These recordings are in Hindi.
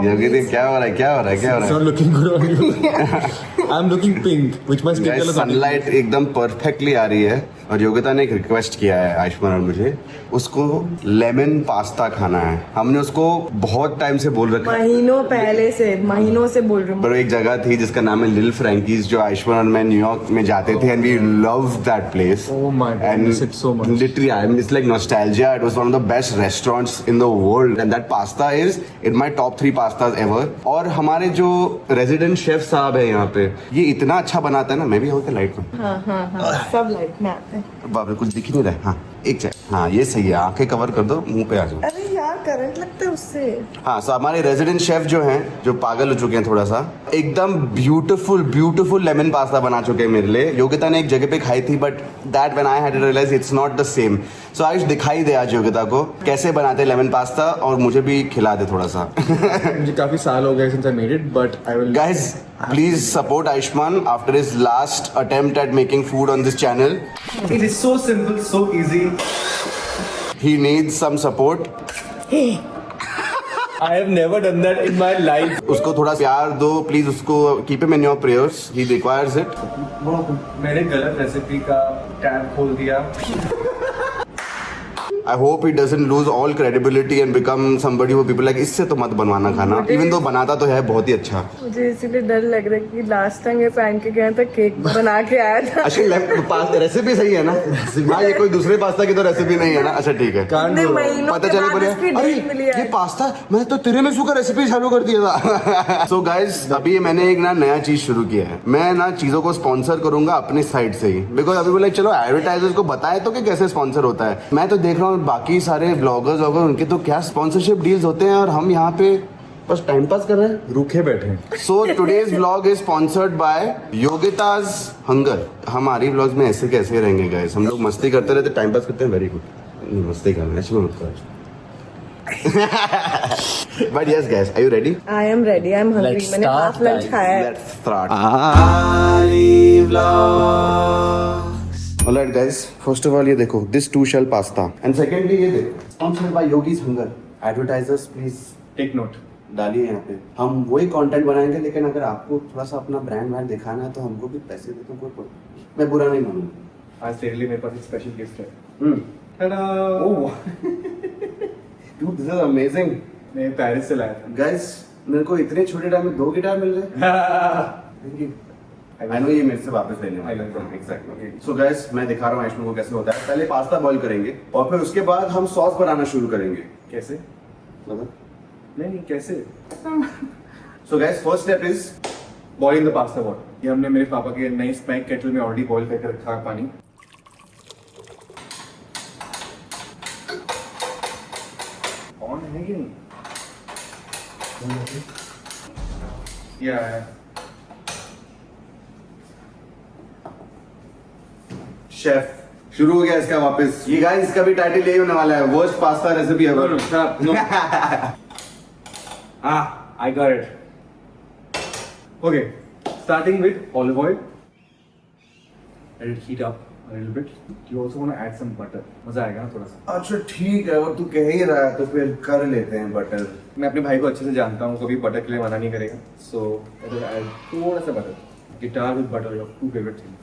योगिता क्या हो रहा है, क्या हो रहा है, क्या हो रहा है? It's not looking good on you. I'm looking pink, which my skin color is not. Sunlight एकदम परफेक्टली आ रही है और योगिता ने एक रिक्वेस्ट किया है आयुष्मान और मुझे, उसको लेमन पास्ता खाना है। हमने उसको बहुत टाइम से बोल रखा है, महीनों से बोल रही हूँ। पर एक जगह थी जिसका नाम है लिटिल फ्रैंकीज, जो आयुष्मान और मैं न्यूयॉर्क में जाते थे, and we love that place. Oh my God, I miss it so much. Literally, I miss like nostalgia. It was one of the best restaurants in the world, and that pasta is in my top 3 pastas ever. और हमारे जो रेजिडेंट शेफ साहब है यहाँ पे, ये इतना अच्छा बनाता है ना। मैं भी होता लाइट में, हाँ, सब लाइट में आते हैं। बाप रे, कुछ दिख ही नहीं रहा है। हाँ एक सेकंड, हाँ ये सही है, आंखें कवर कर दो, मुंह पे आ जाओ। अरे यार करंट लगता है उससे। हाँ, सो हमारे रेजिडेंट शेफ जो हैं, जो पागल हो चुके हैं थोड़ा सा, एकदम ब्यूटीफुल लेमन पास्ता बना चुके हैं मेरे लिए। योगिता ने एक जगह पे खाई थी, but that when I had realise it's not the same. So Ayush दिखाई दे आज योगिता को कैसे बनाते हैं लेमन पास्ता, और मुझे भी खिला दे थोड़ा सा। मुझे काफी साल हो गए since I made it, but I will. Guys, please support Ayushman after his last attempt at making food on this channel. It is so simple, so easy. He needs some support. I have never done that in my life. उसको थोड़ा प्यार दो प्लीज, उसको keep him in your prayers. He requires it. मैंने गलत रेसिपी का टैब खोल दिया। I hope he doesn't lose all credibility and become somebody who people like, इससे तो मत बनवाना खाना, even though बनाता तो है बहुत ही अच्छा। मुझे इसीलिए डर लग रहा है कि लास्ट टाइम ये पहन के गया था, केक बना के आया था। अच्छा रेसिपी सही है ना? हाँ, ये कोई दूसरे पास्ता की तो रेसिपी नहीं है ना? अच्छा ठीक है, पता चले बोले अरे ये पास्ता मैं तो तिरामिसू का रेसिपी चालू कर दिया था। सो गाइस, अभी मैंने एक ना नया चीज शुरू किया है। मैं ना चीजों को स्पॉन्सर करूंगा अपनी साइड से ही, बिकॉज अभी बोले चलो एडवर्टाइजर्स को बताए तो कि कैसे स्पॉन्सर होता है। मैं तो देख रहा हूँ बाकी सारे ब्लॉगर्स वगैरह, उनके तो क्या स्पॉन्सरशिप डील्स होते हैं, और हम यहाँ पे बस टाइम पास कर रहे हैं, रूखे बैठे हैं। So today's vlog is sponsored by Yogita's hunger. हमारी व्लॉग्स में ऐसे कैसे रहेंगे गाइस, हम लोग मस्ती करते रहते, टाइम पास करते हैं। वेरी गुड, मस्ती करना ऐसे मत करो। But yes guys, are you ready? I am ready. I am hungry. Let's मैंने start, हाफ लंच guys. खाया है। Let's start. Alright guys, first of all ये देखो, this 2 shell pasta, and secondly ये देखो, sponsored by Yogi's Hunger. Advertisers please Take note. डालिए यहाँ पे। हम वही कंटेंट बनाएंगे, लेकिन अगर आपको थोड़ा सा अपना ब्रांड व्रांड दिखाना है तो हमको भी पैसे दे दो, कोई मैं बुरा नहीं मानूंगा। आज तेरे लिए मेरे पास एक स्पेशल गिफ्ट है। Ta-da! Dude, this is amazing. मैं पेरिस से लाया था। Guys, मेरे को इतने छोटे टाइम में 2 गिटार मिल रहे हैं। Thank you. I know ये मेरे से वापस लेने वाले हैं। Exactly. So guys, मैं दिखा रहा हूँ आयुष्मान को कैसे होता है। पहले पास्ता बॉईल करेंगे और फिर उसके बाद हम सॉस बनाना शुरू करेंगे। कैसे? मतलब? नहीं कैसे? So guys, first step is Boiling the pasta water. ये हमने मेरे पापा के नई स्पैक केटल में ऑलरेडी बॉईल करके रखा है पानी। ऑन है कि नहीं? या शेफ शुरू हो गया इसका वापस। ये गाइस, इसका भी टाइटल यही होने वाला है, worst pasta recipe ever. I got it. Okay, starting with olive oil. Let it heat up a little bit. You also want to add some butter. मजा आएगा ना थोड़ा सा। अच्छा ठीक है, और तू कह ही रहा है तो फिर कर लेते हैं बटर। मैं अपने भाई को अच्छे से जानता हूँ, कभी बटर के लिए मना नहीं करेगा। So let us add थोड़ा सा butter. Guitar with butter, your 2 favorite things.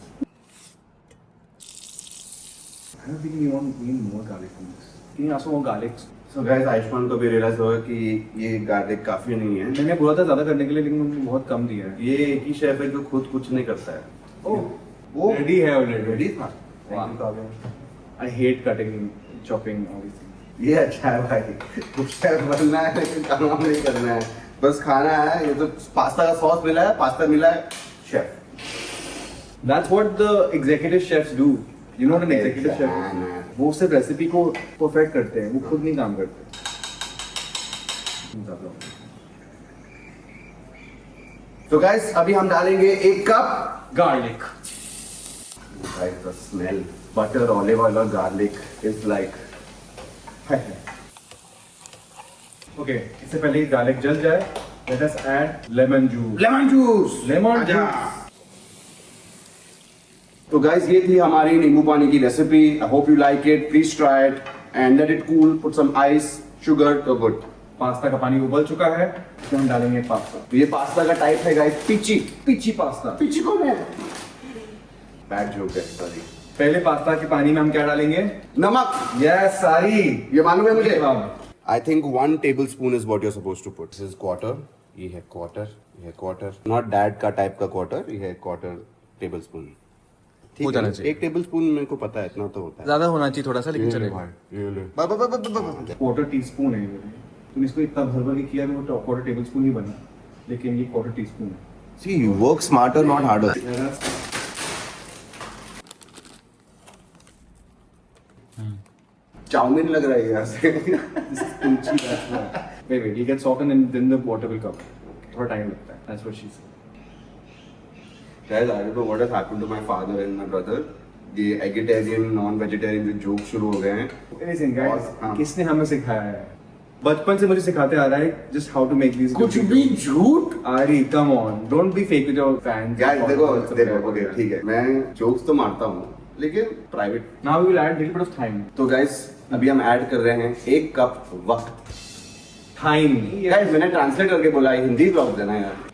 I don't think we need more garlic from this. Can you ask for more garlic? So guys, Ayushman को भी रियलाइज होगा कि ये गार्लिक काफी नहीं है। मैंने बोला था ज्यादा करने के लिए, लेकिन उन्होंने बहुत कम दिया है। ये एक ही शेफ है जो खुद कुछ नहीं करता है। वो रेडी है ऑलरेडी। रेडी था। I hate cutting, chopping, all these things. ये अच्छा है भाई, कुछ शेफ बनना है लेकिन काम नहीं करना है, बस खाना है। ये तो पास्ता का सॉस मिला है, पास्ता मिला है, chef. That's what the executive chefs do. You know what an executive chef is? वो सिर्फ रेसिपी को परफेक्ट करते हैं, वो खुद नहीं काम करते। तो गाइस, अभी हम डालेंगे 1 cup garlic. Guys, the smell, butter, olive oil और गार्लिक इज लाइक। ओके, इससे पहले कि गार्लिक जल जाए, let us add lemon juice. Lemon juice. Lemon juice. तो गाइस, ये थी हमारी नींबू पानी की recipe. I hope you like it, please try it and let it cool, put some ice, sugar, तो गुड। पास्ता का पानी उबल चुका है, इसमें हम डालेंगे पास्ता। ये पास्ता का टाइप है guys peachy. Peachy pasta. Peachy कौन है? बैड जोक है, सॉरी। पहले पास्ता के पानी में हम क्या डालेंगे? नमक। यस सारी, ये मालूम है मुझे। वाह। I think 1 tablespoon is what you're supposed to put. This is quarter. ये है quarter. ये है quarter. Not dad का type का quarter. ये है quarter tablespoon. ठीक हो है, जाना चाहिए। 1 tablespoon मेरे को पता है, इतना तो होता है। ज्यादा होना चाहिए थोड़ा सा, लेकिन ये ले चलेगा। भाई, ये ले। क्वार्टर टीस्पून है ये। तुम इसको इतना भर भर के किया तो वो क्वार्टर टेबलस्पून ही बना, लेकिन ये क्वार्टर टीस्पून है। See, you work smarter, not harder. Chow mein लग रहा है यार से। Wait, you get softened and then the water will come. थोड़ा टाइम लगता है। That's what she said. Guys, I don't know what has happened to my father and my brother. ये vegetarian, non-vegetarian जो जोक शुरू हो गए हैं। Listen guys, हाँ। किसने हमें सिखाया है? बचपन से मुझे सिखाते आ रहा है just how to make these. कुछ भी झूठ। Ari, come on, don't be fake with your fans. Guys, देखो, okay, ठीक है। मैं जोक्स तो मारता हूँ, लेकिन private. Now we will add little bit of thyme. तो गाइस, अभी हम ऐड कर रहे हैं 1 कप वक्त। Thyme. गाइस, मैंने ट्रांसलेट करके बोला, हिंदी ब्लॉग देना यार।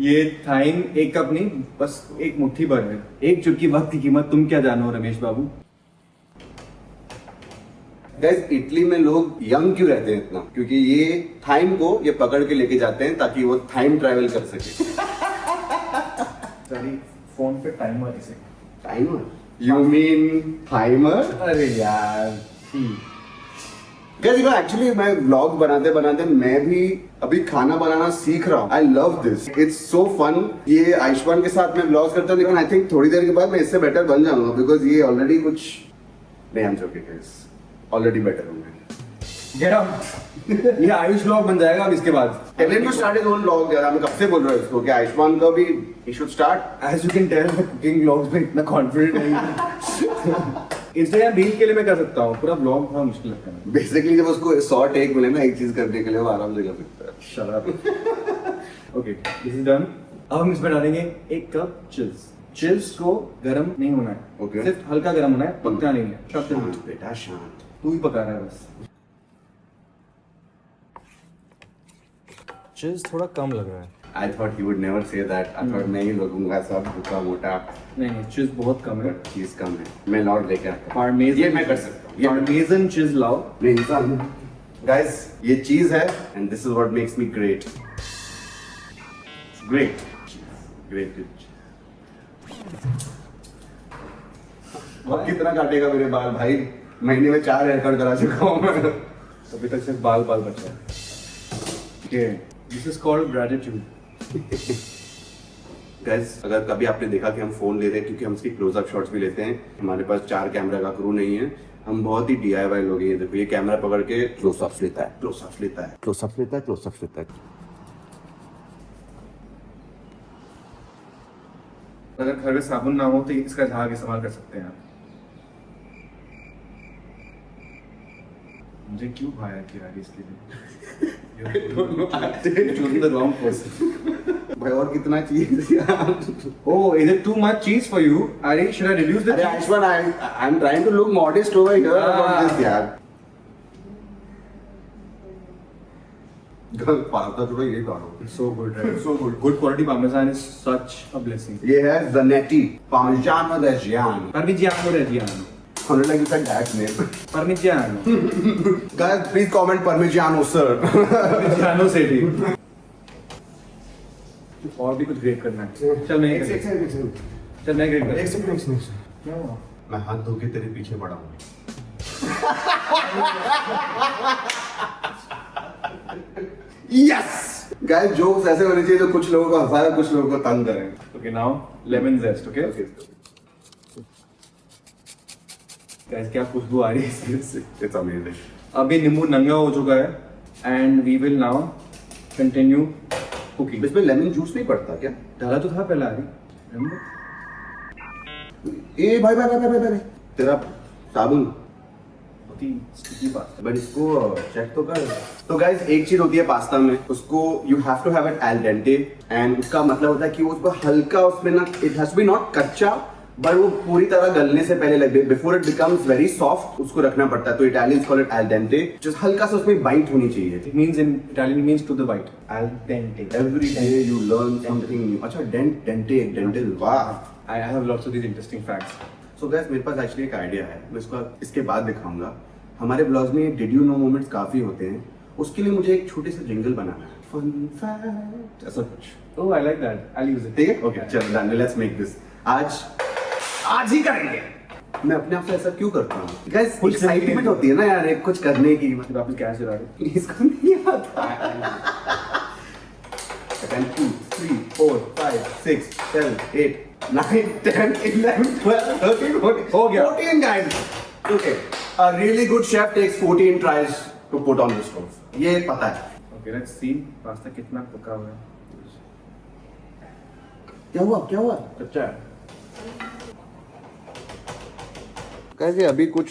ये थाइम 1 कप नहीं, बस 1 मुट्ठी भर है। 1 चुटकी वक्त की कीमत तुम क्या जानो रमेश बाबू? गाइस, इटली में लोग यंग क्यों रहते हैं इतना? क्योंकि ये थाइम को ये पकड़ के लेके जाते हैं ताकि वो थाइम ट्रैवल कर सके। सॉरी, फोन पे टाइमर इसे। टाइमर? You mean timer? अरे यार। Guys, you know, actually मैं vlogs बनाते बनाते मैं भी अभी खाना बनाना सीख रहा हूँ। I love this. It's so fun. ये आयुष्मान के साथ मैं vlogs करता हूँ, लेकिन I think थोड़ी देर के बाद मैं इससे बेटर बन जाऊंगा, because ये already कुछ नहीं, I'm joking guys. Already better हूँ मैं। Get out. ये आयुष व्लॉग बन जाएगा अब इसके बाद। Tell him to start his own vlog यार। मैं कब से बोल रहा हूँ इसको कि आयुष्मान का भी he should start. As you can tell, मैं कुकिंग व्लॉग्स में इतना कॉन्फिडेंट नहीं हूँ। इंस्टाग्राम रील के लिए मैं कर सकता हूँ, पूरा व्लॉग थोड़ा मुश्किल लगता है। Basically जब उसको 100 टेक मिले ना एक चीज करने के लिए, वो आराम से कर सकता है। Shut up. Okay, this is done. अब हम इसमें डालेंगे 1 कप चीज। चीज को गरम नहीं होना है, Okay. सिर्फ हल्का गरम होना है, पकना नहीं है। शांत बेटा, शांत। तू ही पका रहा है बस। चीज थोड़ा कम लग रहा है। I thought he would never say that. I thought मैं ही लगूंगा सब भूखा मोटा, नहीं, चीज बहुत कम है। but चीज कम है। मैं लौट लेके आता हूँ। पार्मेज़न, ये मैं कर सकता हूँ। ये पार्मेज़न चीज लाओ। नहीं इंसान। Guys, ये चीज है, and this is what makes me great. Great. Great. अब कितना काटेगा मेरे बाल भाई? महीने में 4 हेयर कट करा चुका हूँ मैं। अभी तक सिर्फ बाल बचा है। Okay, this is called gratitude. Guys, अगर कभी आपने देखा कि हम फोन ले रहे हैं, क्योंकि हम इसकी क्लोजअप शॉट्स भी लेते हैं, हमारे पास 4 कैमरा का क्रू नहीं है, हम बहुत ही DIY लोग हैं। देखो ये कैमरा पकड़ के क्लोजअप्स लेता है, क्लोजअप्स लेता है, क्लोजअप्स लेता है, क्लोजअप्स लेता है। अगर घर में साबुन ना हो तो इसका झाग इस्तेमाल कर सकते हैं आप। मुझे क्यों भाया किया इसके लिए? Choosing the wrong person. भाई और कितना चाहिए यार? Oh, is it too much cheese for you? Ari, should I reduce the अरे cheese? Ayushman, I'm trying to look modest over here about this यार। पास्ता थोड़ा ये डालो। So good, right? So good. Good quality parmesan is such a blessing. ये है Zanetti Parmigiano Reggiano. Parmigiano Reggiano. Sounded like you said dad's name. Parmigiano. Guys, please comment Parmigiano, sir. Parmigiano से ठीक। और भी कुछ ग्रेट करना है। चल मैं एक सेकंड। चल मैं ग्रेट एक कर। सेकंड। मैं हाथ धो के तेरे पीछे पड़ा हूँ। Yes! Guys, jokes ऐसे होने चाहिए जो कुछ लोगों को हंसाए, कुछ लोगों को तंग करें। Okay, now lemon zest, okay? Guys, क्या खुशबू आ रही है इससे? It's amazing. अभी नींबू नंगा हो चुका है, and we will now continue cooking. इसमें लेमन जूस नहीं पड़ता क्या? डाला तो था पहले आरी, remember? ए भाई तेरा साबुन होती sticky pasta. बट इसको चेक तो कर। तो गाइस एक चीज होती है पास्ता में, उसको you have to have it al dente, and उसका मतलब होता है कि वो उसको हल्का उसमें ना, it has to be not कच्चा बट वो पूरी तरह गलने से पहले लग before it becomes very soft उसको रखना पड़ता है। तो Italians call it al dente, just हल्का सा उसमें बाइट होनी चाहिए। It means in Italian it means to the bite. Al dente. Every day you learn something new. अच्छा dental, वाह। I have lots of these interesting facts. So guys, मेरे पास एक्चुअली एक आइडिया है, मैं इसको इसके बाद दिखाऊंगा। हमारे ब्लॉग्स में डिड यू नो मोमेंट्स काफी होते हैं, उसके लिए मुझे एक छोटे से जिंगल बनाना है, फन फैक्ट ऐसा कुछ। Oh, I like that. I'll use it. ठीक है, ओके चल डन, लेट्स मेक दिस। आज ही करेंगे। मैं अपने आप से ऐसा क्यों करता हूँ गाइस? कुछ एक्साइटमेंट होती है ना यार, एक कुछ करने की। फिर वापस गैस जला रहे। इसको नहीं आता। 1 2 3 4 5 6 7 8 9 10 11 12 13 14 हो गया। 14 guys. Okay. A really good chef takes 14 tries to put on the stove. ये पता है। Okay, let's see पास्ता कितना पका हुआ है। क्या हुआ? कच्चा है। कैसे अभी कुछ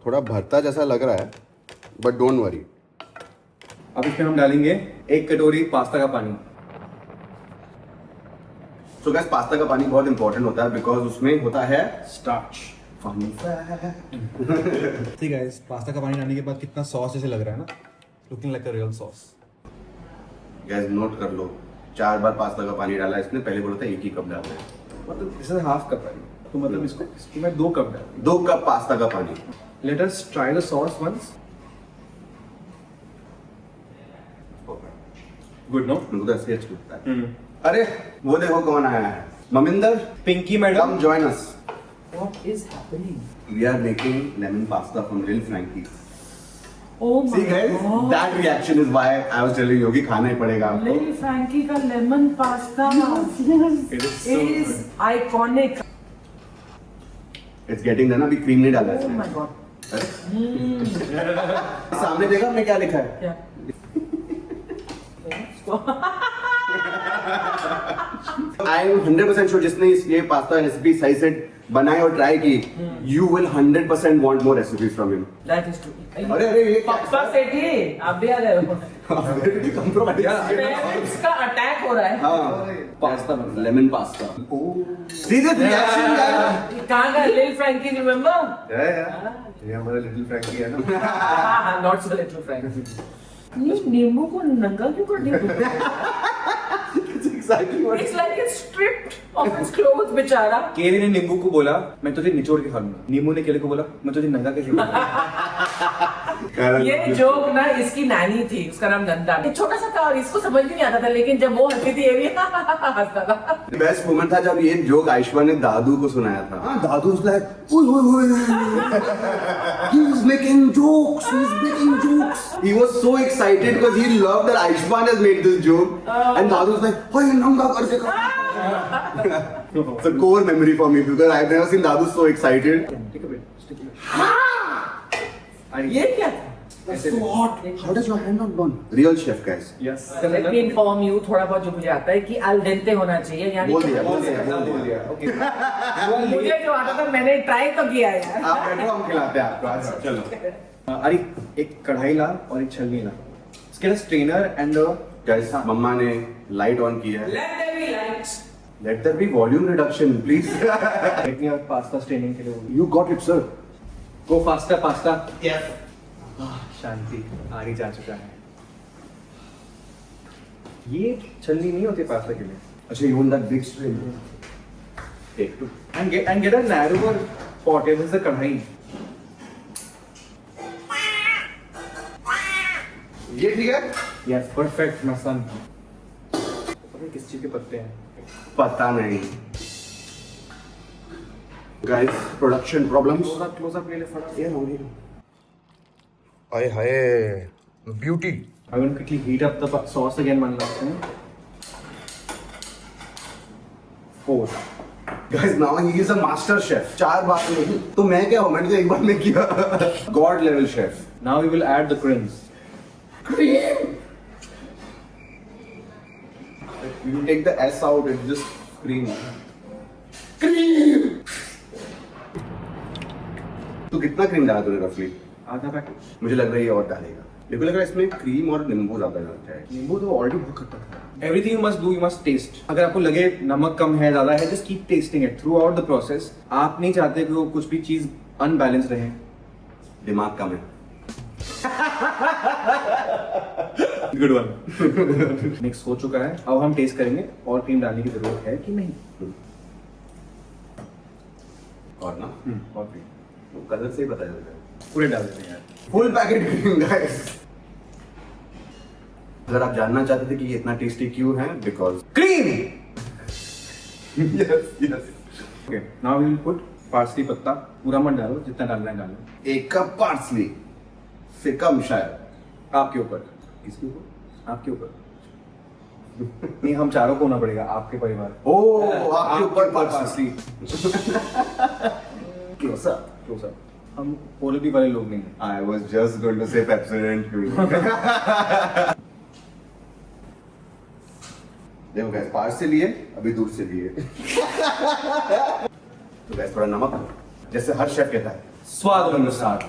थोड़ा भरता जैसा लग रहा है, बट डोंट वरी। अब इसमें हम डालेंगे 1 कटोरी पास्ता का पानी। सो गाइस, पास्ता का पानी बहुत इंपॉर्टेंट होता है बिकॉज उसमें होता है स्टार्च। Funny fact. ठीक है, इस पास्ता का पानी डालने के बाद कितना सॉस जैसे लग रहा है ना, looking like a real sauce. Guys note कर लो, 4 बार पास्ता का पानी डाला इसने, पहले बोला था 1 ही कप डालना है। मतलब इसमें हाफ कप है, तो मतलब इसको मैं 2 कप डाल। 2 कप पास्ता का पानी। Let us try the sauce once. Good, no? उनको तो ऐसे ही अच्छा लगता है। अरे वो देखो कौन आया है, ममिंदर। Pinky madam. Come join us. What is happening? We are making lemon pasta from Lil Frankie. Oh my See guys, god. that reaction is why I was telling you कि खाना ही पड़ेगा आपको। Lil Frankie का lemon pasta It is so is good. iconic. It's getting done, अभी क्रीम नहीं डाला Oh इसमें। my god. सामने देखा हमने क्या लिखा है? Yeah. I am 100% sure जिसने ये पास्ता रेसिपी सही से बनाई और ट्राई की, you will 100% want more recipes from him. That is true. अरे ये पापा सेठी आप भी आ रहे हो? compromise। Parents का अटैक हो रहा है। हाँ, पास्ता बन रहा है। Lemon pasta. See this reaction guys? कहाँ का Lil Frankie remember? ये हमारा लिटिल फ्रैंकी है ना। Not so Little Frankie. ये नींबू को नंगा क्यों कर दिया? It's exactly what It's like it's stripped of its clothes, बेचारा। केले ने नींबू को बोला मैं तुझे निचोड़ के खा लूंगा, नींबू ने केले को बोला मैं तुझे नंगा के खिलाऊंगा। ये जोक ना इसकी नानी थी, उसका नाम नंदा। ये छोटा सा था और इसको समझ भी नहीं आता था, लेकिन जब वो हंसती थी ये भी हंसता था। बेस्ट मोमेंट था जब ये जोक आयुष्मा ने दादू को सुनाया था। हाँ, दादू was like, he's making jokes, he was so excited because he loved that Ayushmann has made this joke, and Dadu was like, "ओए नंगा करके खा." It's a core memory for me because I've never seen Dadu so excited. ये क्या था? How does your hand not burn? Real chef guys. Yes Let me inform you, थोड़ा बहुत जो मुझे आता है कि al dente होना चाहिए, यानी बोल दिया। मुझे जो आता था मैंने ट्राई तो किया है यार। आप बैठो, हम खिलाते हैं आपको आज। चलो अरे एक कढ़ाई ला और एक छलनी ला, इसके लिए स्ट्रेनर एंड guys, मम्मा ने लाइट ऑन की है। Let there be lights. Let there be volume reduction, please. देखनी है पास्ता स्ट्रेनिंग के लिए होगी। You got it, sir. Go faster pasta. Yes. Shanti आरी जा चुका है। ये छलनी नहीं होती पास्ता के लिए। अच्छा, you want that big strain? Take 2. And get a narrower pot. This is a कढ़ाई। ये ठीक है? Yes, perfect, my son. पता किस चीज के पत्ते हैं? पता नहीं। Guys, production problems. Close up ले ले फटाफट। ये होगी। आए हाय, beauty. I'm going to quickly heat up the sauce again one last time. 4. Guys, now he is a master chef. 4 बार नहीं, तो मैं क्या हूँ? मैंने तो एक बार में किया। God level chef. Now we will add the creams. Cream. You take the S out, it's just cream. Cream. तो कितना क्रीम डाला तूने रफली? आधा पैकेट। मुझे लग रहा है ये और डालेगा। मेरे को लग रहा है इसमें क्रीम और नींबू ज्यादा डालता है। नींबू तो ऑलरेडी बहुत खट्टा था। Everything you must do, you must taste. अगर आपको लगे नमक कम है, ज्यादा है, just keep tasting it throughout the process. आप नहीं चाहते कि वो कुछ भी चीज अनबैलेंस रहे। दिमाग कम है। Good one. मिक्स हो चुका है, अब हम टेस्ट करेंगे और क्रीम डालने की जरूरत है कि नहीं। और ना और क्रीम वो कलर से ही पता चलता है। पूरे डाल देते हैं यार। Full packet cream guys. अगर आप जानना चाहते थे कि ये इतना टेस्टी क्यों है, because cream. Yes yes. Okay, now we will put parsley पत्ता। पूरा मत डालो, जितना डालना है डालो। 1 कप पार्सली से कम शायद। आपके ऊपर, इसके ऊपर, आपके ऊपर। नहीं, हम चारों को होना पड़ेगा, आपके परिवार। ओ आपके ऊपर parsley. Close up. Close up. हम क्वालिटी वाले लोग नहीं हैं। I was just going to say Pepsodent क्यों? देखो गैस, पास से लिए, अभी दूर से लिए। तो गैस थोड़ा नमक, जैसे हर शेफ कहता है, स्वाद अनुसार।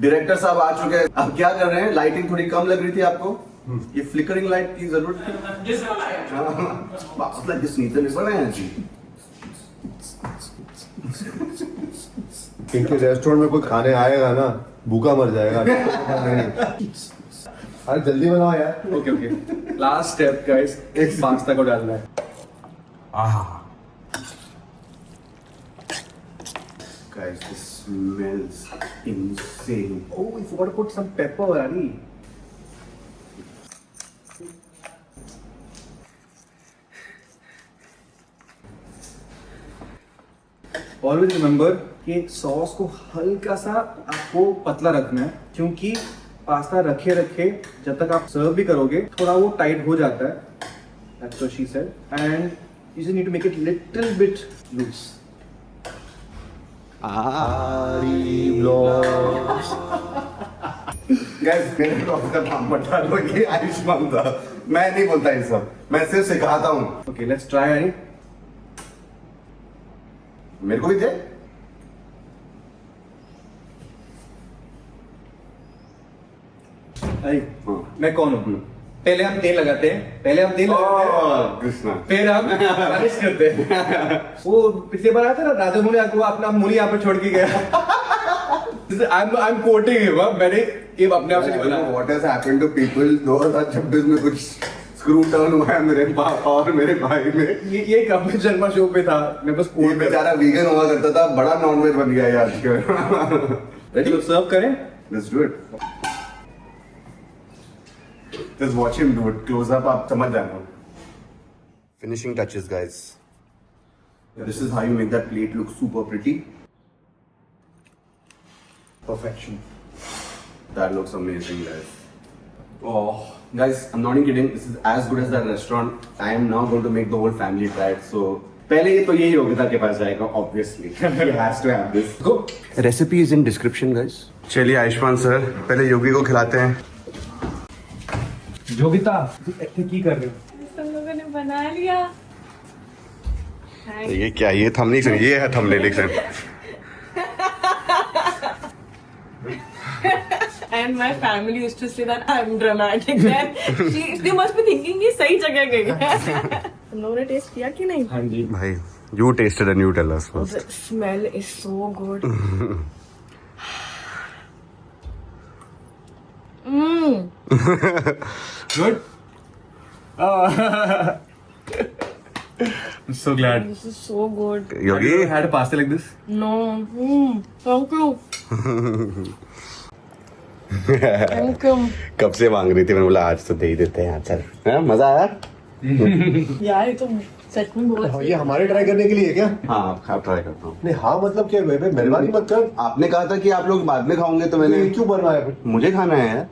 डायरेक्टर साहब आ चुके हैं। अब क्या कर रहे हैं? लाइटिंग थोड़ी कम लग रही थी आपको? ये फ्लिकरिंग लाइट की जरूरत थी। वापस लाइट दिस नीचे निकल रहे हैं जी। इनके रेस्टोरेंट में कोई खाने आएगा ना, भूखा मर जाएगा। अरे जल्दी बनाओ यार। Okay okay, last step guys, एक पास्ता को डालना है। Guys, this smells insane. Oh, we forgot to put some pepper, Ari. Always remember कि सॉस को हल्का सा आपको पतला रखना है, क्योंकि पास्ता रखे रखे जब तक आप सर्व भी करोगे थोड़ा वो टाइट हो जाता है। That's what she said. And you just need to make it little bit loose. Guys, मेरे ब्लॉग का नाम मत डालो, ये आयुष्मान था। मैं नहीं बोलता ये सब, मैं सिर्फ सिखाता हूँ। Okay, let's try, Ari. मेरे को भी दे। अरे मैं कौन हूँ? पहले हम तेल लगाते हैं, कृष्णा। फिर हम मालिश करते हैं। वो पिछले बार आया था ना, राधा मुनि आपको अपना मुनि यहाँ पे छोड़ के गया। I'm quoting him, मैंने ये अपने आप से नहीं बोला। What has happened to people? 2026 में कुछ स्क्रू टर्न हुआ है मेरे पापा और मेरे भाई में। ये कपिल शर्मा शो पे था, मैं बस ये बेचारा वीगन हुआ करता था, बड़ा नॉनवेज बन गया है आजकल। रेडी? सर्व करें? Let's do it. Just watch him do it. Close up, आप समझ जाना। Finishing touches, guys. This is how you make that plate look super pretty. Perfection. That looks amazing, guys. Oh, guys, I'm not even kidding. This is as good as that restaurant. I am now going to make the whole family try it. So, पहले ये तो यही योगिता के पास जाएगा, obviously. He has to have this. Go. Recipe is in description, guys. चलिए आयुष्मान सर, पहले योगी को खिलाते हैं। योगिता, की कर रहे हो? सब लोगों ने बना लिया। ये क्या? ये थंबनेल, ये है thumbnail. And my family used to say that I'm dramatic. They must be thinking ये सही जगह गई है। तुम लोगों ने टेस्ट किया कि नहीं? हाँ जी भाई, you tasted and you tell us first. The smell is so good. Good. I'm so glad. This is so good. Yogi, Have you had a pasta like this? No. Thank you. Thank you. कब से मांग रही थी, मैंने बोला आज तो दे ही देते हैं यार। चल, हाँ, मजा आया? यार ये तो सच में बहुत ये हमारे ट्राई करने के लिए है क्या? हाँ, आप ट्राई करता हूँ। नहीं हाँ मतलब क्या है, मेहरबानी मत कर। आपने कहा था कि आप लोग बाद में खाओगे, तो मैंने ये क्यों बनवाया फिर? मुझे खाना है यार।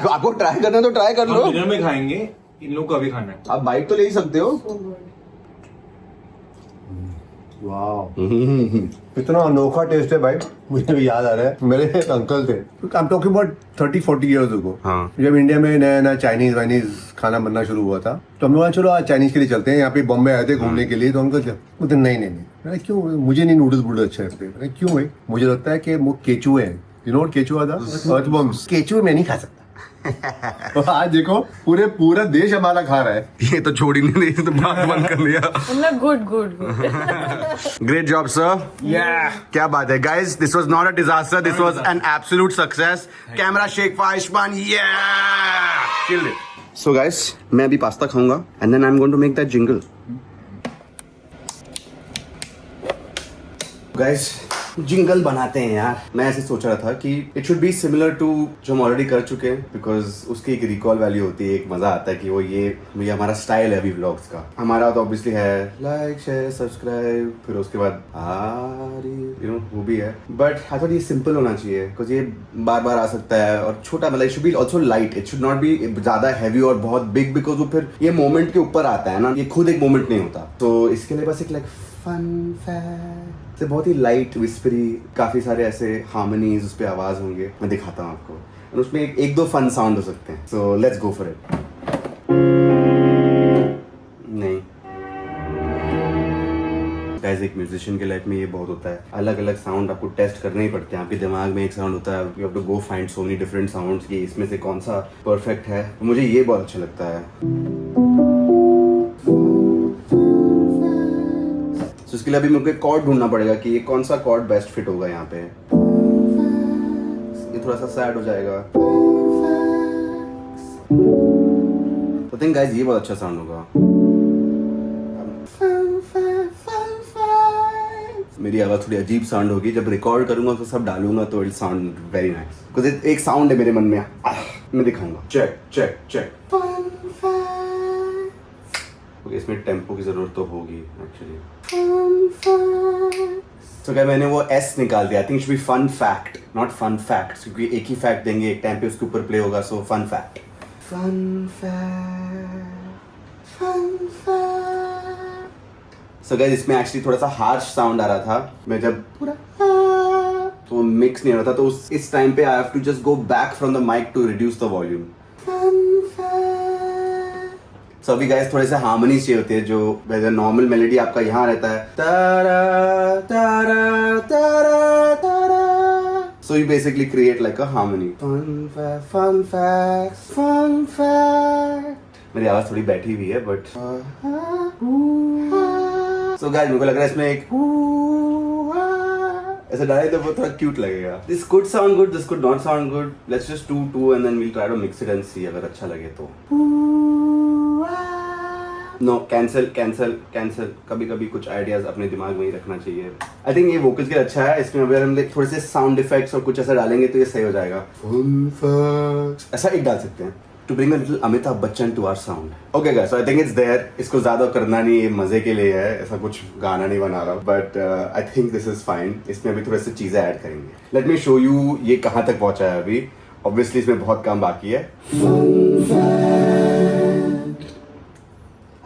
आपको ट्राई करना है तो ट्राई कर लो। हम डिनर में खाएंगे, इन लोग को अभी खाना है। आप बाइट तो ले ही सकते हो। वाह, इतना अनोखा टेस्ट है भाई। मुझे भी याद आ रहा है, मेरे एक अंकल थे, I am talking about 30-40 years ago। हाँ। जब इंडिया में नया नया चाइनीज वाइनीज खाना बनना शुरू हुआ था, तो हमने बोला चलो आज चाइनीज के लिए चलते हैं। यहाँ पे बॉम्बे आए थे घूमने के लिए, तो उनको बोलते नहीं नहीं नहीं। मैंने क्यों? मुझे नहीं नूडल्स वूडल्स अच्छे लगते। मैंने क्यों भाई? मुझे लगता है कि वो केचुए हैं, यू नो केचुआ था अर्थवर्म्स केचुआ मैं नहीं खा सकता और आज देखो पूरा देश हमारा खा रहा है ये तो छोड़ ही नहीं रही, तो बात बंद कर लिया। Good good good great job sir. क्या बात है guys, this was not a disaster, this was an absolute success. Camera shake for Ayushman, killed it. So guys, मैं अभी पास्ता खाऊंगा and then I am going to make that jingle. Guys jingle बनाते हैं यार। मैं ऐसे सोच रहा था कि it should be similar to जो हम ऑलरेडी कर चुके हैं, बिकॉज उसकी एक रिकॉल वैल्यू होती है, एक मजा आता है कि वो ये हमारा स्टाइल है अभी व्लॉग्स का। हमारा तो ऑब्वियसली है लाइक शेयर सब्सक्राइब, फिर उसके बाद यू नो वो भी है, बट आई थॉट ये सिंपल होना चाहिए बिकॉज ये बार बार आ सकता है और छोटा, मतलब it should B also light, it should not be ज्यादा हैवी और बहुत बिग, बिकॉज वो फिर ये मोमेंट के ऊपर आता है ना, ये खुद एक मोमेंट नहीं होता। तो इसके लिए बस एक लाइक फन फैक्ट से बहुत ही लाइट विस्परी, काफी सारे ऐसे हार्मनीज उस पे आवाज होंगे, मैं दिखाता हूँ आपको, और उसमें एक दो फन साउंड हो सकते हैं। So let's go for it. नहीं गाइस, एक म्यूजिशियन के लाइफ में ये बहुत होता है, अलग अलग साउंड आपको टेस्ट करने ही पड़ते हैं। आपके दिमाग में एक साउंड होता है, you have to go find so many different sounds कि इसमें से कौन सा परफेक्ट है। मुझे ये बहुत अच्छा लगता है। तो इसके लिए अभी मुझे कॉर्ड ढूंढना पड़ेगा कि ये कौन सा कॉर्ड बेस्ट फिट होगा यहाँ पे। ये थोड़ा सा सैड हो जाएगा। तो थिंक गाइस ये बहुत अच्छा साउंड होगा। मेरी आवाज थोड़ी अजीब साउंड होगी, जब रिकॉर्ड करूंगा तो सब डालूंगा तो it sound very nice, because एक साउंड है मेरे मन में, मैं दिखाऊंगा। Check check check. ओके, इसमें टेम्पो की जरूरत तो होगी एक्चुअली। तो क्या मैंने वो एस निकाल दिया। I think should be fun fact, not fun facts, क्योंकि एक ही फैक्ट देंगे, एक टाइम पे उसके ऊपर प्ले होगा। So fun fact, fun fact, fun fact. So guys, इसमें एक्चुअली थोड़ा सा हार्श साउंड आ रहा था, मैं जब पूरा तो मिक्स नहीं हो रहा था, तो इस टाइम पे I have to just go back from the mic to reduce the volume. So अभी गाइस थोड़े से हार्मनी चाहिए होती है, जो नॉर्मल मेलोडी आपका यहाँ रहता है तारा तारा तारा तारा, so you basically create like a harmony. Fun fact. मेरी आवाज थोड़ी बैठी हुई है, बट सो गाइस मेरे को लग रहा है इसमें एक ऐसा डाले तो वो थोड़ा क्यूट लगेगा। This could sound good, this could not sound good. Let's just do two and then we'll try to mix it and see अगर अच्छा लगे तो। No, cancel cancel cancel. कभी कभी कुछ आइडियाज अपने दिमाग में ही रखना चाहिए। आई थिंक ये वोकल्स के लिए अच्छा है। इसमें अगर हम थोड़े से साउंड इफेक्ट्स और कुछ ऐसा डालेंगे तो ये सही हो जाएगा। ऐसा एक डाल सकते हैं to bring a little Amitabh Bachchan to our sound. Okay guys, so I think it's there. इसको ज्यादा करना नहीं, ये मजे के लिए है, ऐसा कुछ गाना नहीं बना रहा, but I think this is fine. इसमें अभी थोड़े से चीजें ऐड करेंगे। लेट मी शो यू ये कहाँ तक पहुंचा है अभी। ऑब्वियसली इसमें बहुत काम बाकी है।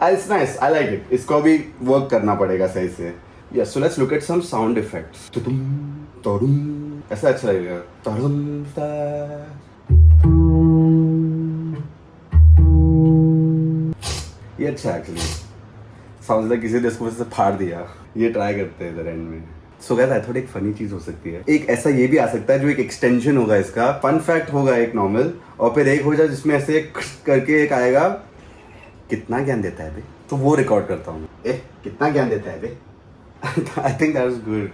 It's nice, I like it. इसको भी वर्क करना पड़ेगा सही से। Yes, so let's look at some sound effects. तुदुम, तुदुम, ऐसा अच्छा लगेगा। तुदुम, ये अच्छा है एक्चुअली। साउंड लाइक किसी ने इसको वैसे फाड़ दिया। ये ट्राई करते हैं इधर एंड में। सो गाइस, आई थॉट एक फनी चीज हो सकती है। एक ऐसा ये भी आ सकता है जो एक एक्सटेंशन होगा इसका। फन फैक्ट होगा एक नॉर्मल, और फिर एक हो जाए जिसमें ऐसे करके एक आएगा, कितना ज्ञान देता है बे, तो वो रिकॉर्ड करता हूँ। कितना ज्ञान देता है बे। I think that was good.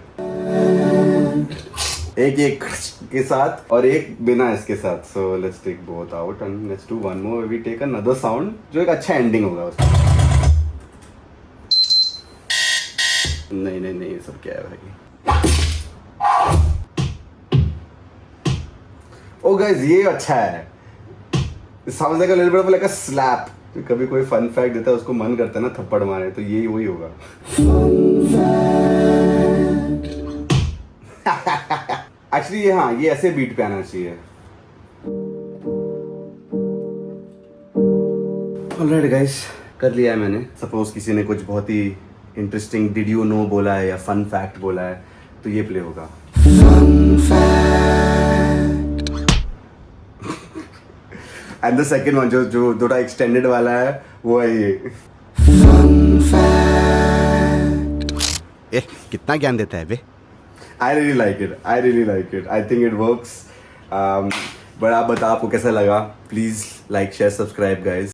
एक के साथ और एक बिना इसके साथ। So let's take both out and let's do one more. We take another sound जो एक अच्छा एंडिंग होगा उसका। नहीं नहीं नहीं, ये सब क्या है भाई। ओ गाइस, ये अच्छा है। Sounds like a little bit of like a slap. कभी कोई फन फैक्ट देता है, उसको मन करता है ना थप्पड़ मारे, तो ये वही होगा। एक्चुअली ये, हाँ, ये ऐसे बीट पे आना चाहिए। ऑलराइट गाइस, कर लिया है मैंने। सपोज किसी ने कुछ बहुत ही इंटरेस्टिंग डिड यू नो बोला है या फन फैक्ट बोला है, तो ये प्ले होगा। एंड द सेकेंड वन जो थोड़ा एक्सटेंडेड वाला है वो है ये। कितना ज्ञान देता है बे। I really like it, I really like it, I think it works. But आप बताओ आपको कैसा लगा, please like share subscribe guys.